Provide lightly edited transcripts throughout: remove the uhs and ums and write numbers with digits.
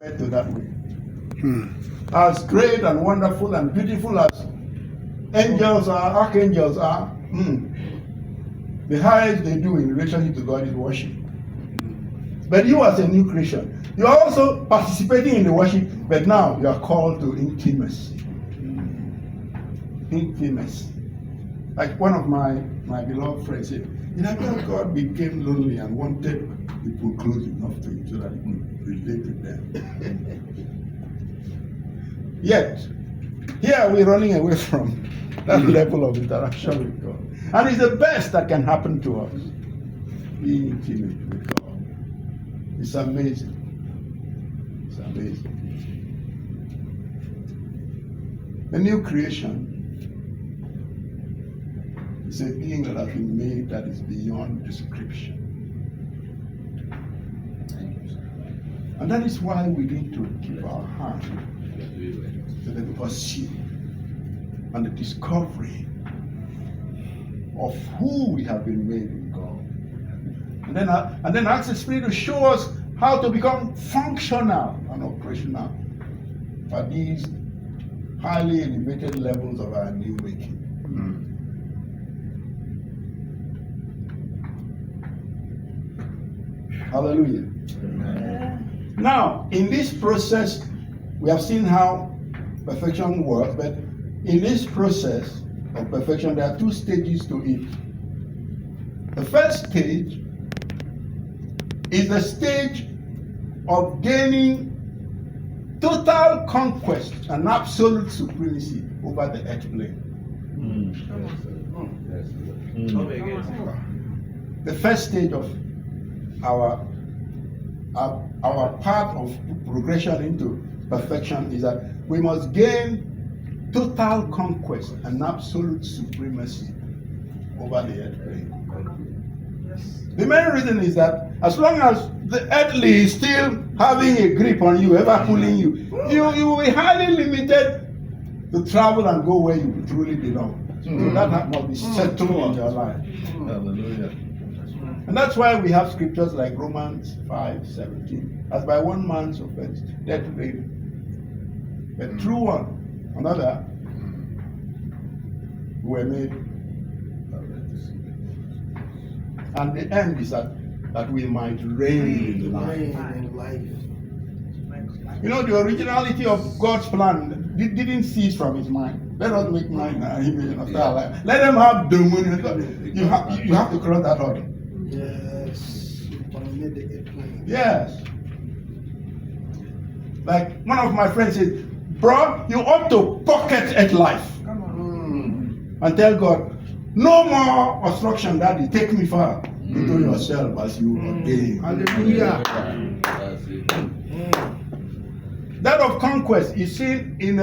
to that way. As great and wonderful and beautiful as angels are, archangels are, the highest they do in relationship to God is worship. But you as a new creation, you are also participating in the worship, but now you are called to intimacy. Intimacy. Like one of my beloved friends said, God became lonely and wanted people close enough to him so that he could relate to them. Yet, here we're running away from that level of interaction with God. And it's the best that can happen to us. Being intimate with God. It's amazing. It's amazing. The new creation is a being that has been made that is beyond description. And that is why we need to give our hand to the pursuit and the discovery of who we have been made in God. And then ask the Spirit to show us how to become functional and operational at these highly elevated levels of our new making. Hallelujah. Amen. Now, in this process, we have seen how perfection works, but in this process of perfection, there are two stages to it. The first stage is the stage of gaining total conquest and absolute supremacy over the earth plane. The first stage of our path of progression into perfection is that we must gain total conquest and absolute supremacy over the earth plane. The main reason is that as long as the earthly is still having a grip on you, ever pulling you, you will be highly limited to travel and go where you truly belong. So that must be settled in your life. Hallelujah. And that's why we have scriptures like Romans 5:17. As by one man's offense, death reigned. But through one another, we were made. And the end is that we might reign in life. You know, the originality of God's plan didn't cease from his mind. Let us make man image of our life. Let them have dominion. You have to cross that hurdle. Yes. Like one of my friends said, bro, you ought to pocket at life. And tell God, no more obstruction, Daddy. Take me far into yourself as you ordain. Hallelujah. That of conquest is seen in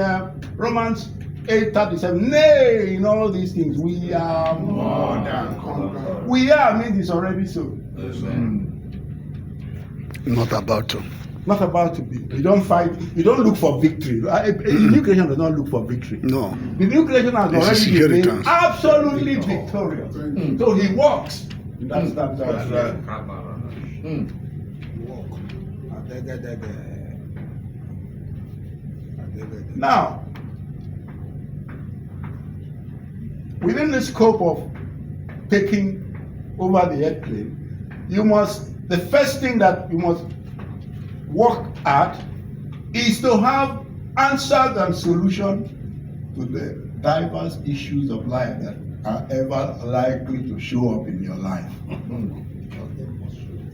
Romans 8:37. Nay, in all these things, we are more than conquerors. We are means it's already so. Not about to. Not about to be. You don't fight. You don't look for victory. The new creation does not look for victory. No. The new creation has already been made absolutely victorious. So he walks. That's right. Now, within the scope of taking over the earth plane, the first thing that you must work at is to have answers and solutions to the diverse issues of life that are ever likely to show up in your life.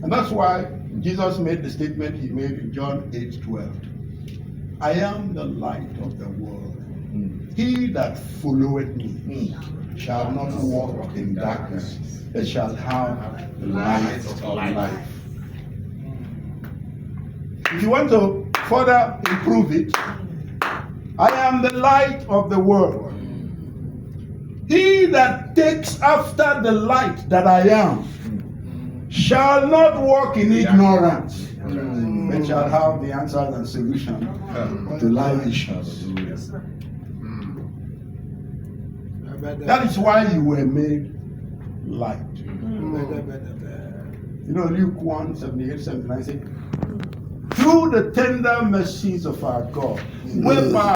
And that's why Jesus made the statement he made in John 8:12. I am the light of the world. He that followeth me shall not walk in darkness, but shall have the light of life. If you want to further improve it, I am the light of the world. He that takes after the light that I am shall not walk in ignorance, but shall have the answers and solutions to life issues. That is why you were made light. You know, Luke 1:78-79 says, through the tender mercies of our God, whereby